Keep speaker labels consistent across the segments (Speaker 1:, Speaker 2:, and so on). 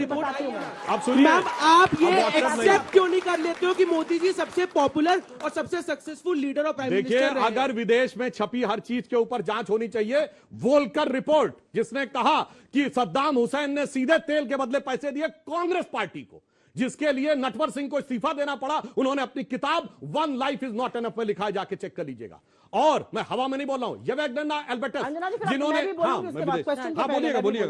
Speaker 1: Report आई है।
Speaker 2: अब सुनिए,
Speaker 1: मैम आप ये
Speaker 2: WhatsApp नहीं।
Speaker 1: एक्सेप्ट क्यों नहीं कर लेते हो कि मोदी जी सबसे पॉपुलर और सबसे सक्सेसफुल लीडर और प्राइम
Speaker 2: देखिए,
Speaker 1: मिनिस्टर रहे?
Speaker 2: अगर विदेश में छपी हर चीज के ऊपर जांच होनी चाहिए। वोल्कर रिपोर्ट जिसने कहा कि सद्दाम हुसैन ने सीधे तेल के बदले पैसे दिए कांग्रेस पार्टी को, जिसके लिए नटवर सिंह को इस्तीफा देना पड़ा, उन्होंने अपनी किताब one life is not enough में लिखा है, जाके चेक कर लीजिएगा। और मैं हवा में नहीं बोल रहा हूं, येवेगनना एल्बर्टस जिन्होंने,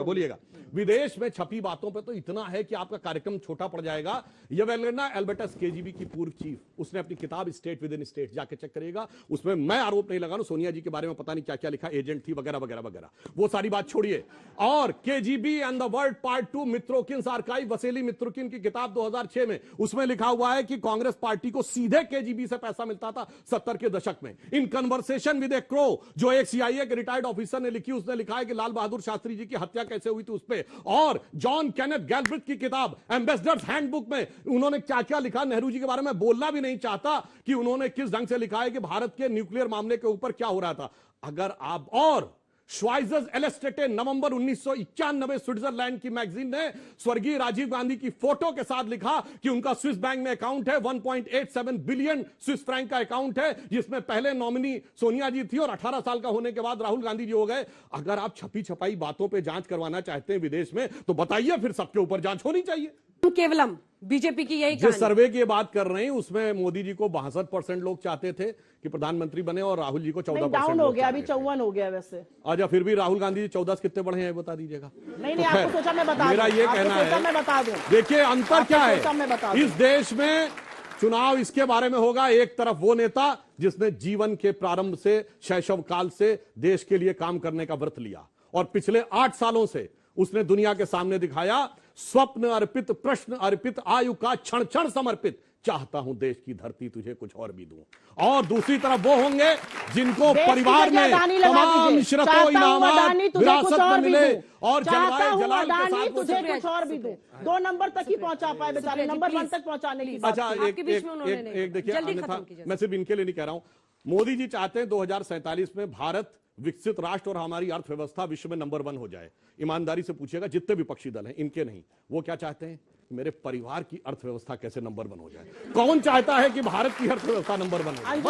Speaker 2: बोलिएगा। विदेश में छपी बातों पे तो इतना है कि आपका कार्यक्रम छोटा पड़ जाएगा। येवेगनना एल्बर्टस केजीबी की पूर्व चीफ, उसने अपनी किताब स्टेट विद इन स्टेट जाके चेक करिएगा। उसमें मैं आरोप नहीं लगा रहा हूं, सोनिया जी के बारे में पता नहीं क्या क्या लिखा, एजेंट थी वगैरह वगैरह वगैरह, वो सारी बात छोड़िए। और KGB and the world part 2 Mitrokhin archive, Vasili Mitrokhin की किताब 2006 में, उसमें लिखा हुआ है कि कांग्रेस पार्टी को सीधे केजीबी से पैसा मिलता था 70 के दशक में। In conversation with A crow, जो एक सीआईए के रिटायर्ड ऑफिसर ने लिखी, उसने लिखा है कि लाल बहादुर शास्त्री जी की हत्या कैसे हुई थी उस पे। और जॉन केनेथ गैल्ब्रिथ की किताब एम्बेसडर्स हैंडबुक में उन्होंने क्या क्या लिखा, नेहरू जी के बारे में बोलना भी नहीं चाहता कि उन्होंने किस ढंग से लिखा है कि भारत के न्यूक्लियर मामले के ऊपर क्या हो रहा था। अगर आप, और श्वाइजर्स एलेस्टेटे नवंबर 1991 स्विट्जरलैंड की मैगजीन ने स्वर्गीय राजीव गांधी की फोटो के साथ लिखा कि उनका स्विस बैंक में अकाउंट है, 1.87 बिलियन स्विस फ्रैंक का अकाउंट है, जिसमें पहले नॉमिनी सोनिया जी थी और 18 साल का होने के बाद राहुल गांधी जी हो गए। अगर आप छपी छपाई बातों पे जांच करवाना चाहते हैं विदेश में, तो बताइए, फिर सबके ऊपर जांच होनी चाहिए।
Speaker 3: केवलम बीजेपी की यही
Speaker 2: जिस सर्वे की बात कर रहे हैं उसमें मोदी जी को 62% लोग चाहते थे कि प्रधानमंत्री बने, और राहुल जी को 14%
Speaker 4: डाउन हो गया, अभी 54 हो गया वैसे।
Speaker 2: अच्छा, फिर भी राहुल गांधी जी 14 कितने बढ़े हैं बता दीजिएगा।
Speaker 4: नहीं, आपको सोचा मैं बता दूं,
Speaker 2: मेरा ये
Speaker 4: आपको
Speaker 2: कहना
Speaker 4: सोचा
Speaker 2: है,
Speaker 4: मैं बता दूं।
Speaker 2: देखिए अंतर क्या
Speaker 4: सोचा मैं बता
Speaker 2: है
Speaker 4: दूं।
Speaker 2: इस देश में। चुनाव इसके बारे में होगा, एक तरफ वो नेता जिसने जीवन के प्रारंभ से, शैशव काल से देश के लिए काम करने का व्रत लिया, और पिछले 8 सालों से उसने दुनिया के सामने दिखाया, स्वप्न अर्पित, प्रश्न अर्पित, आयु का क्षण क्षण समर्पित, चाहता हूं देश की धरती तुझे कुछ और भी दूं। और दूसरी तरफ वो होंगे जिनको परिवार में तमाम इशरतों, इनामात, विरासत में मिले, और जलवाए जलाल के साथ
Speaker 4: तुझे कुछ और भी दूं। 2 नंबर तक ही पहुंचा पाए बेचारे, नंबर 1 तक पहुंचाने की बात।
Speaker 2: अच्छा, एक देखिए, अन्यथा मैं सिर्फ इनके लिए नहीं कह रहा हूं, मोदी जी चाहते हैं 2047 में भारत विकसित राष्ट्र और हमारी अर्थव्यवस्था विश्व में नंबर 1 हो जाए। ईमानदारी से पूछिएगा जितने विपक्षी दल हैं, इनके नहीं, वो क्या चाहते हैं, मेरे परिवार की अर्थव्यवस्था कैसे नंबर 1 हो जाए। कौन चाहता है कि भारत की अर्थव्यवस्था नंबर 1 हो जाए?